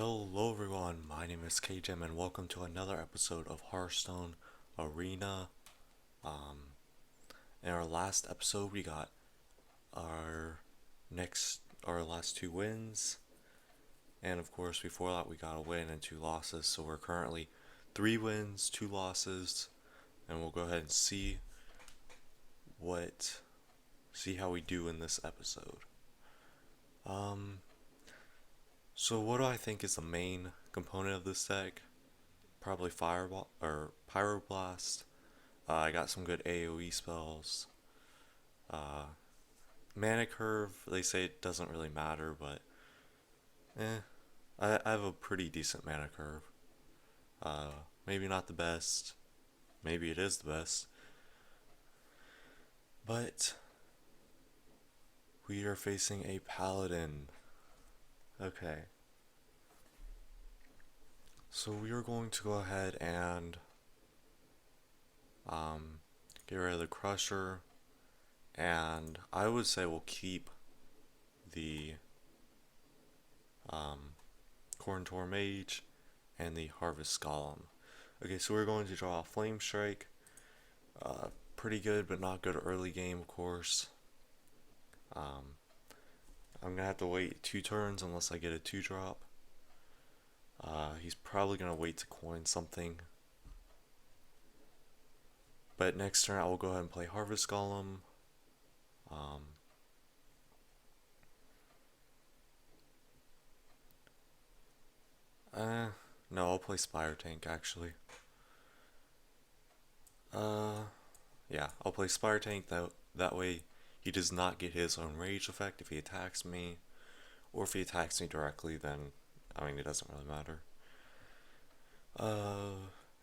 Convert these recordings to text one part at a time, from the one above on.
Hello everyone, my name is Kjam and welcome to another episode of Hearthstone Arena. Um, in our last episode we got our our last two wins, and of course before that we got a win and two losses, so we're currently 3 wins, 2 losses, and we'll go ahead and what, see how we do in this episode. Um, so what do I think is the main component of this deck? Probably Fireball or Pyroblast. I got some good AoE spells. Uh, Mana Curve, they say it doesn't really matter, but eh, I have a pretty decent Mana Curve. Maybe not the best, maybe it is the best, but we are facing a Paladin. Okay, so we are going to go ahead and um, get rid of the Crusher, and I would say we'll keep the um, Corntor Mage and the Harvest Golem. Okay, so we're going to draw a Flame Strike. Pretty good, but not good early game, of course. I'm gonna have to wait 2 turns unless I get a 2-drop. He's probably gonna wait to coin something. But next turn I will go ahead and play Harvest Golem. Um, no, I'll play Spire Tank actually. Yeah, I'll play Spire Tank. That way he does not get his own rage effect if he attacks me, or if he attacks me directly, then I mean it doesn't really matter.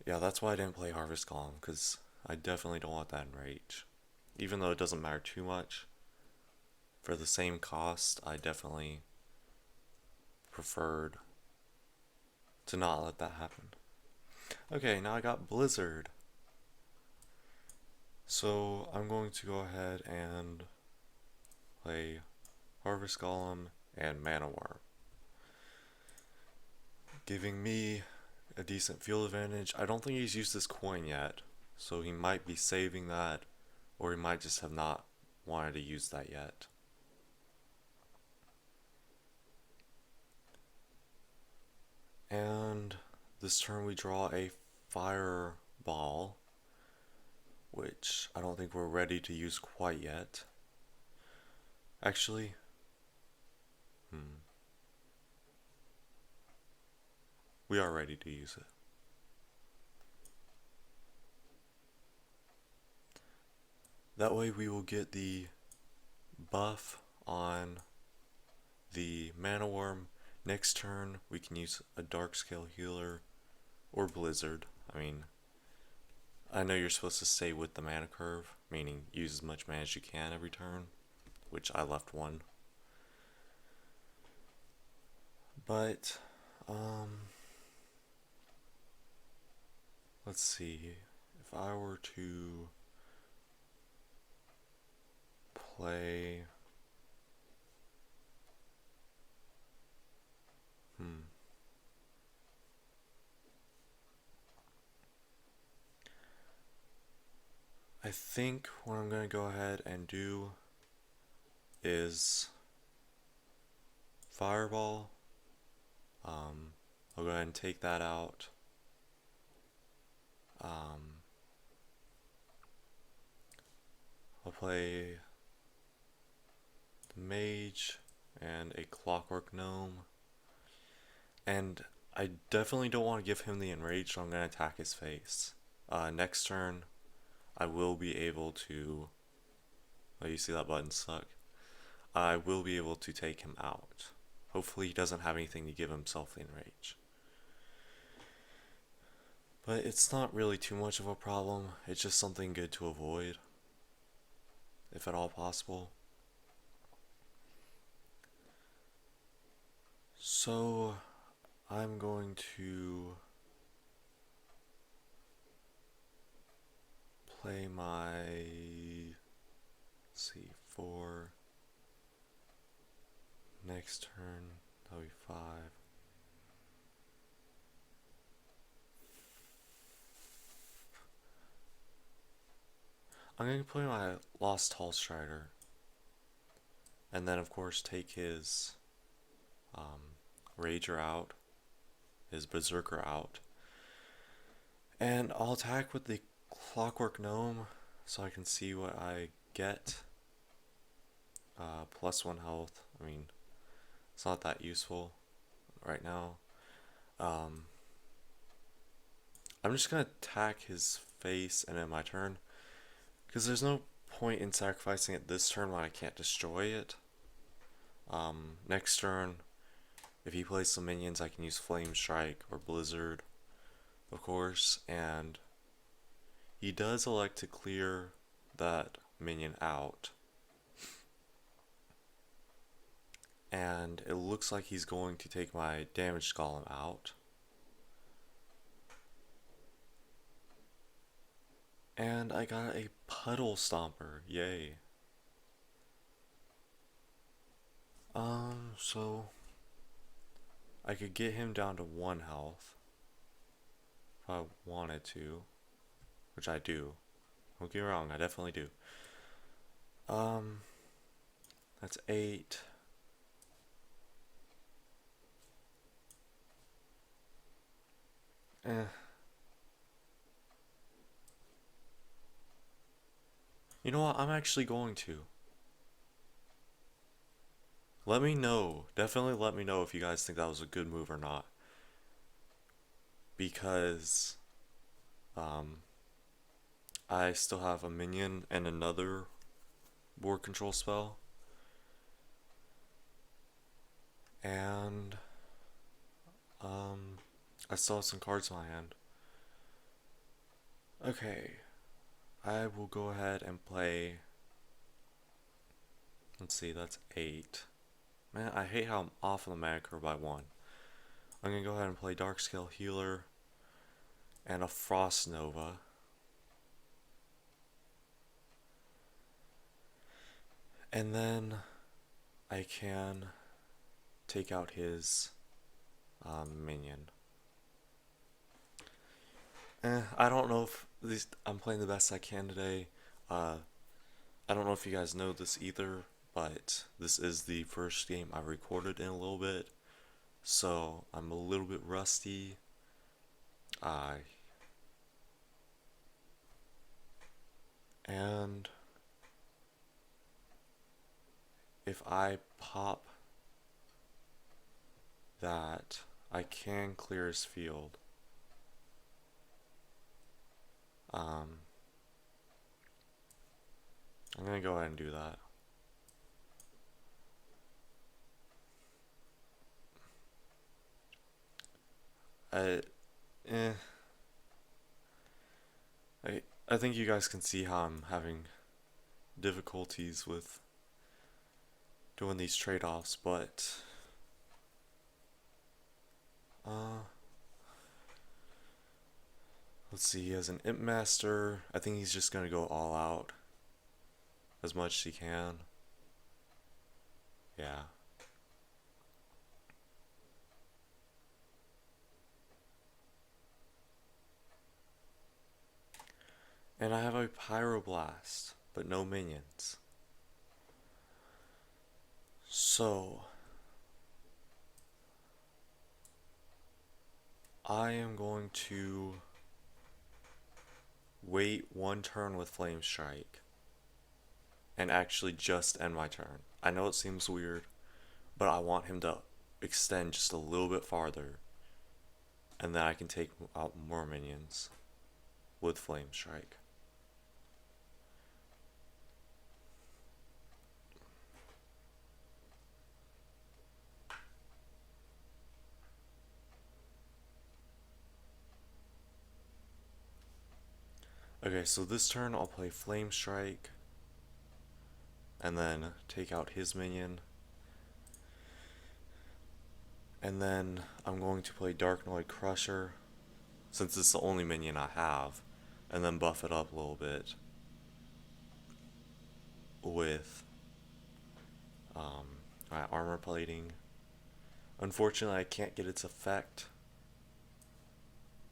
Yeah, that's why I didn't play Harvest Golem, because I definitely don't want that in rage. Even though it doesn't matter too much, for the same cost, I definitely preferred to not let that happen. Okay, now I got Blizzard. So I'm going to go ahead and play Harvest Golem and Mana Worm, giving me a decent field advantage. I don't think he's used this coin yet, so he might be saving that, or he might just have not wanted to use that yet. And this turn we draw a Fireball, which I don't think we're ready to use quite yet. Actually, we are ready to use it. That way we will get the buff on the Mana Worm. Next turn we can use a Dark Scale Healer or Blizzard. I mean, I know you're supposed to stay with the mana curve, meaning use as much mana as you can every turn, which I left one. But, let's see. If I were to play... I think what I'm going to go ahead and do is Fireball. I'll go ahead and take that out. I'll play the Mage and a Clockwork Gnome. And I definitely don't want to give him the Enrage, so I'm going to attack his face. Next turn, I will be able to... Oh, you see that button stuck? I will be able to take him out. Hopefully he doesn't have anything to give himself the Enrage. But it's not really too much of a problem. It's just something good to avoid, if at all possible. So I'm going to play my, let's see, 4. Next turn, that'll be 5. I'm going to play my Lost Hall Strider. And then, of course, take his Rager out, his Berserker out. And I'll attack with the Clockwork Gnome so I can see what I get. +1 health. I mean, it's not that useful right now. I'm just gonna attack his face and end my turn, because there's no point in sacrificing it this turn when I can't destroy it. Next turn, if he plays some minions, I can use Flame Strike or Blizzard, of course, and he does elect to clear that minion out. And it looks like he's going to take my damaged golem out. And I got a Puddle Stomper, yay. So I could get him down to 1 health if I wanted to, which I do. Don't get me wrong, I definitely do. That's 8. You know what? I'm actually going to. Let me know. Definitely let me know if you guys think that was a good move or not. Because I still have a minion and another board control spell. And I still have some cards in my hand. Okay. I will go ahead and play. Let's see, that's 8. Man, I hate how I'm off on the mana curve by 1. I'm gonna go ahead and play Darkscale Healer and a Frost Nova. And then I can take out his minion. I don't know if I'm playing the best I can today. I don't know if you guys know this either, but this is the first game I recorded in a little bit, so I'm a little bit rusty. And if I pop that, I can clear his field. I'm gonna go ahead and do that. I think you guys can see how I'm having difficulties with doing these trade-offs, but let's see, he has an Imp Master. I think he's just gonna go all out as much as he can. Yeah. And I have a Pyroblast, but no minions. So I am going to wait 1 turn with Flame Strike and actually just end my turn. I know it seems weird, but I want him to extend just a little bit farther, and then I can take out more minions with Flame Strike. Okay, so this turn I'll play Flame Strike and then take out his minion. And then I'm going to play Darknoid Crusher, since it's the only minion I have, and then buff it up a little bit with my armor plating. Unfortunately, I can't get its effect,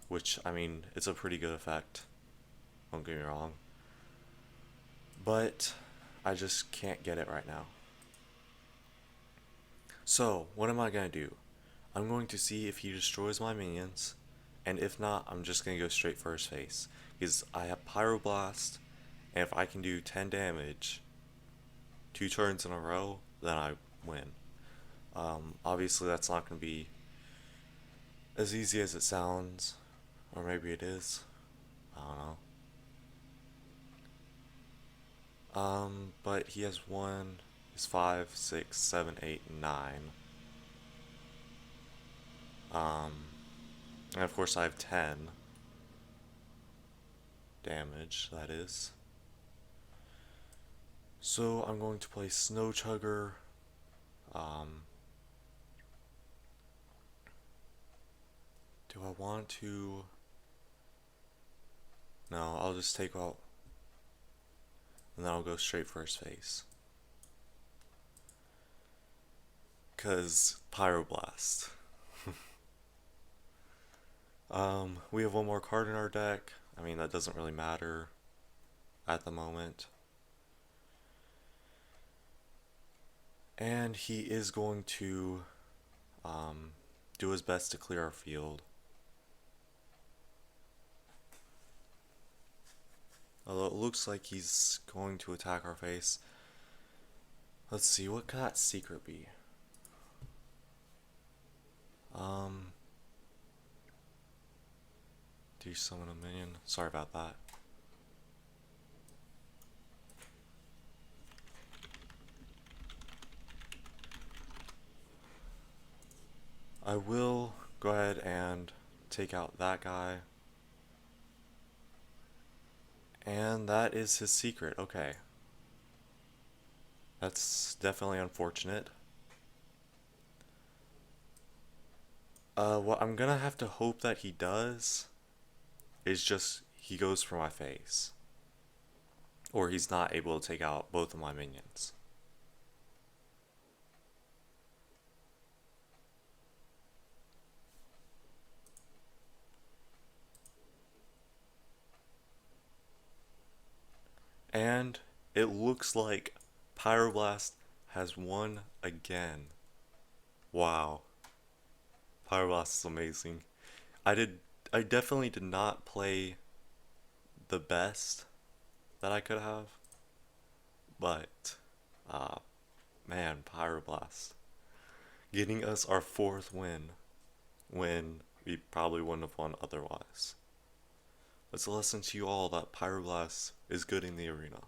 which, I mean, it's a pretty good effect, don't get me wrong. but I just can't get it right now. So, what am I gonna do? I'm going to see if he destroys my minions, and if not, I'm just gonna go straight for his face. Because I have Pyroblast, and if I can do 10 damage 2 turns in a row, then I win. Obviously, that's not gonna be as easy as it sounds, or maybe it is. I don't know. But he has one, is 5, 6, 7, 8, 9. And of course I have 10 damage, that is. So I'm going to play Snow Chugger. Do I want to? No, I'll just take out, and then I'll go straight for his face. Cause Pyroblast. We have one more card in our deck. I mean, that doesn't really matter at the moment. And he is going to do his best to clear our field. Although it looks like he's going to attack our face. Let's see, what could that secret be? Do you summon a minion? Sorry about that. I will go ahead and take out that guy. And that is his secret, okay. That's definitely unfortunate. What I'm gonna have to hope that he does is just he goes for my face. Or he's not able to take out both of my minions. And it looks like Pyroblast has won again. Wow. Pyroblast is amazing. I definitely did not play the best that I could have. But man, Pyroblast getting us our 4th win when we probably wouldn't have won otherwise. It's a lesson to you all that Pyroblast is good in the arena.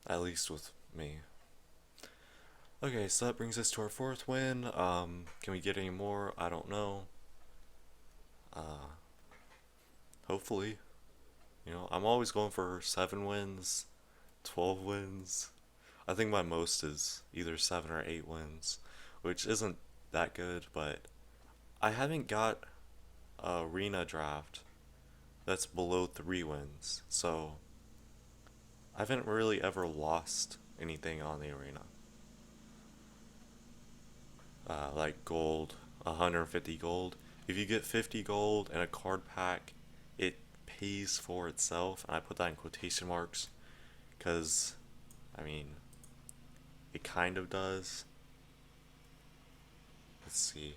At least with me. Okay, so that brings us to our 4th win. Can we get any more? I don't know. Hopefully. You know, I'm always going for 7 wins, 12 wins. I think my most is either 7 or 8 wins, which isn't that good, but I haven't got a arena draft that's below 3 wins, so I haven't really ever lost anything on the arena. Like gold, 150 gold. If you get 50 gold and a card pack, it pays for itself, and I put that in quotation marks, because, I mean, it kind of does. Let's see.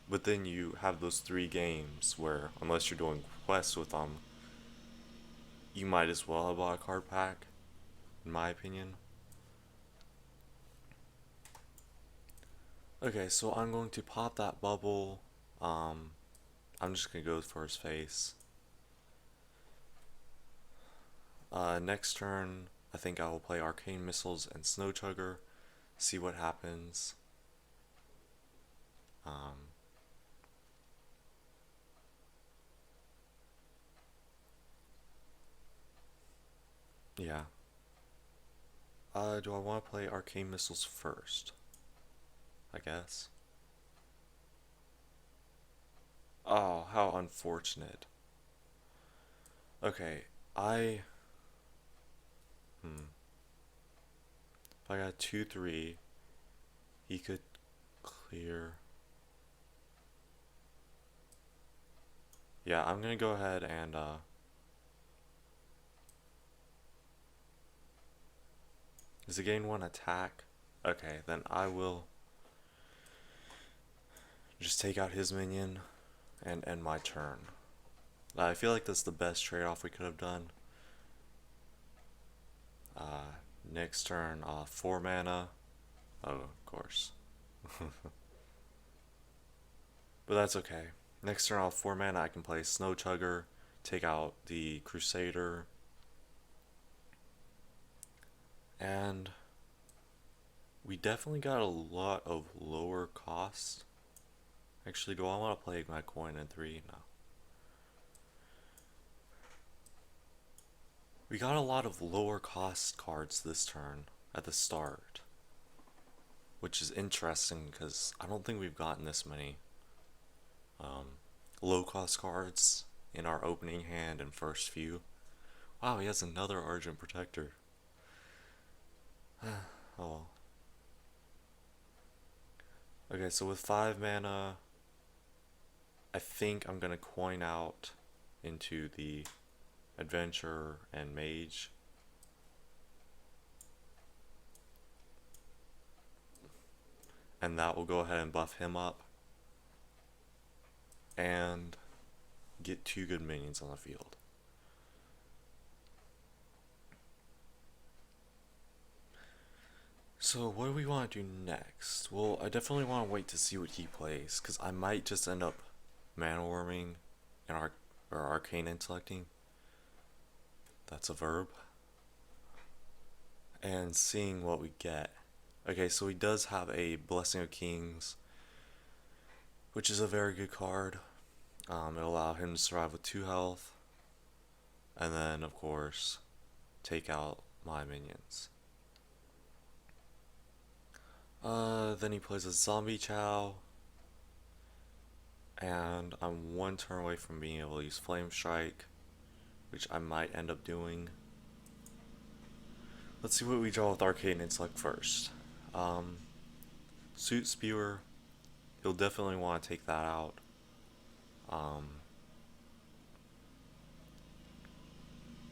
But then you have those 3 games where, unless you're doing quests with them, you might as well have bought a card pack, in my opinion. Okay, so I'm going to pop that bubble. I'm just gonna go for his face. Next turn, I think I will play Arcane Missiles and Snow Chugger, see what happens. Yeah. Do I want to play Arcane Missiles first? I guess. Oh, how unfortunate. Okay, if I got 2-3, he could clear. Yeah, I'm gonna go ahead and Does it gain one attack? Okay, then I will just take out his minion and end my turn. I feel like that's the best trade-off we could have done. Next turn, 4 mana. Oh, of course. But that's okay. Next turn, 4 mana, I can play Snow Chugger, take out the Crusader, and we definitely got a lot of lower cost. Actually, do I want to play my coin in 3? No. We got a lot of lower cost cards this turn at the start, which is interesting because I don't think we've gotten this many low cost cards in our opening hand and first few. Wow, he has another Argent Protector. Oh well. Okay, so with 5 mana, I think I'm gonna coin out into the Adventurer and Mage. And that will go ahead and buff him up. And get 2 good minions on the field. So what do we want to do next? Well, I definitely want to wait to see what he plays, because I might just end up mana warming and arcane intellecting. That's a verb. And seeing what we get. Okay, so he does have a Blessing of Kings, which is a very good card. It'll allow him to survive with 2 health. And then, of course, take out my minions. Then he plays a Zombie Chow. And I'm 1 turn away from being able to use Flame Strike, which I might end up doing. Let's see what we draw with Arcane Intellect first. Suit Spewer, he'll definitely want to take that out.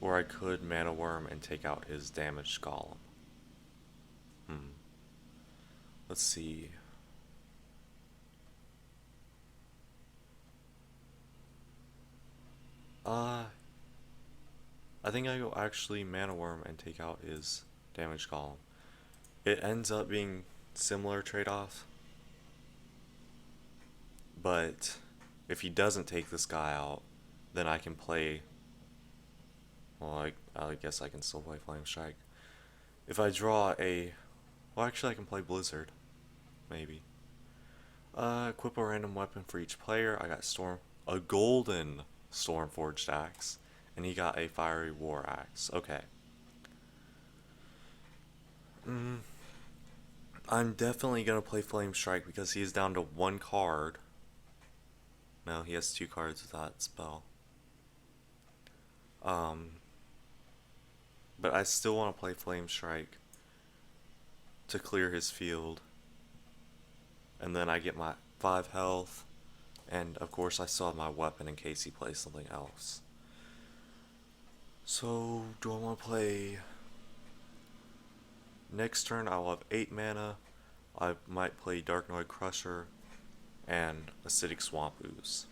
Or I could Mana Worm and take out his damaged Golem. Let's see. I think I go actually Mana Worm and take out his damaged Golem. It ends up being similar trade-off, but if he doesn't take this guy out, then I can play, well, I guess I can still play Flame Strike. If I draw a, well, actually I can play Blizzard, maybe. Equip a random weapon for each player. I got a golden Stormforged Axe, and he got a Fiery War Axe. Okay. I'm definitely gonna play Flame Strike because he is down to 1 card. No, he has 2 cards with that spell. But I still want to play Flame Strike to clear his field. And then I get my 5 health. And of course I still have my weapon in case he plays something else. So, do I want to play... Next turn I'll have 8 mana. I might play Darknoid Crusher and Acidic Swamp Ooze.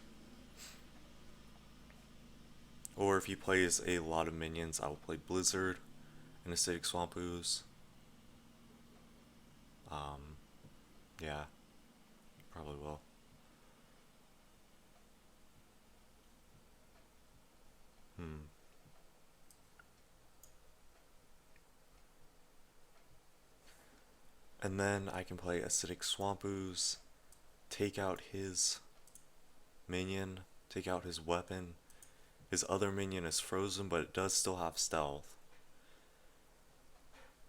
Or if he plays a lot of minions, I will play Blizzard and Acidic Swamp Ooze. Yeah, probably will. And then I can play Acidic Swamp Ooze, take out his minion, take out his weapon. His other minion is frozen, but it does still have stealth.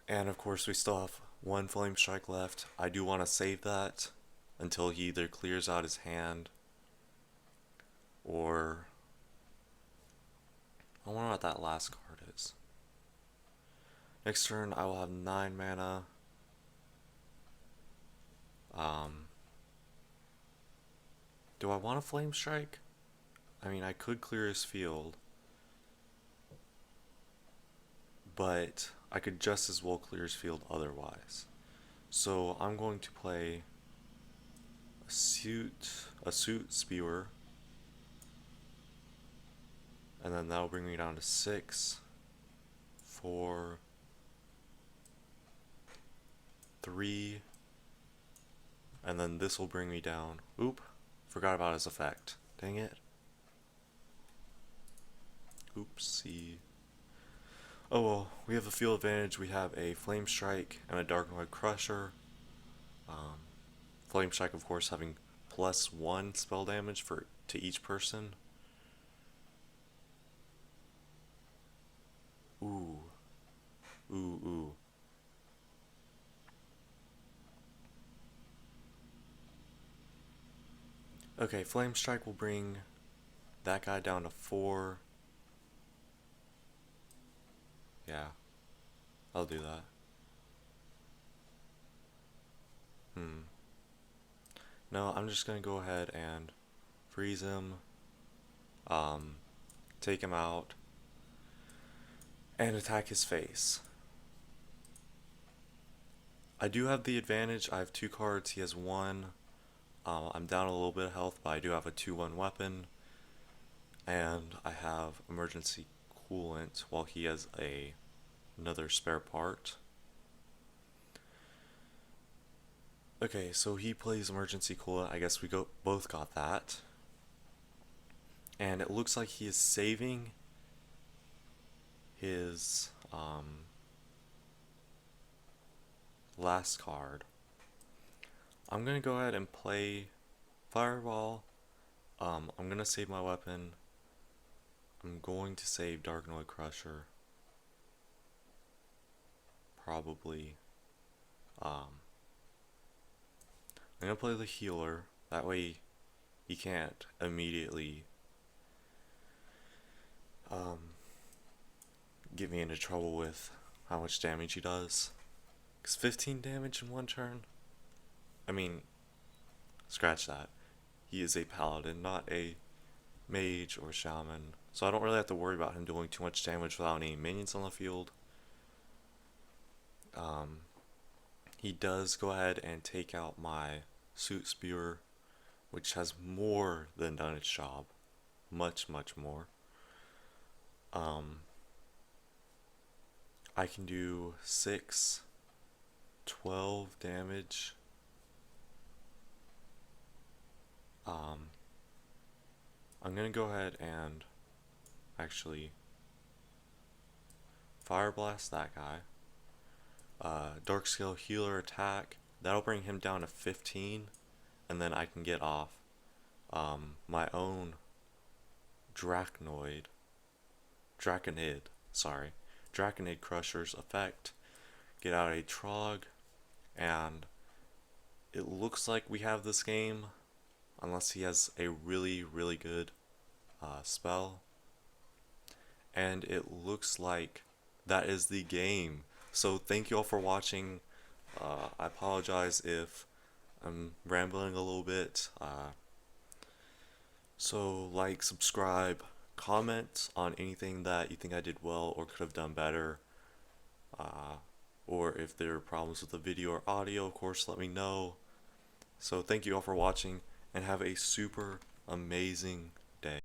And of course we still have 1 Flame Strike left. I do want to save that until he either clears out his hand or... I wonder what that last card is. Next turn I will have 9 mana. Do I want a Flame Strike? I mean, I could clear his field, but I could just as well clear his field otherwise. So I'm going to play a suit spewer, and then that'll bring me down to 6, 4, 3, and then this will bring me down. Oop, forgot about his effect. Dang it. Oopsie. Oh well, we have a field advantage. We have a Flame Strike and a Dark Mud Crusher. Flame Strike, of course, having +1 spell damage to each person. Ooh. Ooh, ooh. Okay, Flame Strike will bring that guy down to 4. Yeah, I'll do that. Hmm. No, I'm just gonna go ahead and freeze him, um, take him out, and attack his face. I do have the advantage. I have 2 cards, he has 1. I'm down a little bit of health, but I do have a 2/1 weapon, and I have emergency coolant while he has another spare part. Okay, so he plays emergency coolant. I guess we both got that. And it looks like he is saving his last card. I'm gonna go ahead and play Fireball. I'm gonna save my weapon. I'm going to save Dark Noid Crusher. Probably. I'm gonna play the healer. That way he can't immediately get me into trouble with how much damage he does. Because 15 damage in 1 turn? I mean, scratch that. He is a paladin, not a mage or shaman. So I don't really have to worry about him doing too much damage without any minions on the field. He does go ahead and take out my suit spear, which has more than done its job. Much, much more. I can do 6, 12 damage. I'm gonna go ahead and actually Fire Blast that guy. Dark Scale Healer attack. That'll bring him down to 15, and then I can get off my own Draconid, Draconid Crusher's effect. Get out a Trog, and it looks like we have this game, unless he has a really, really good spell. And it looks like that is the game. So thank you all for watching. I apologize if I'm rambling a little bit. So like, subscribe, comment on anything that you think I did well or could have done better. Or if there are problems with the video or audio, of course, let me know. So thank you all for watching, and have a super amazing day.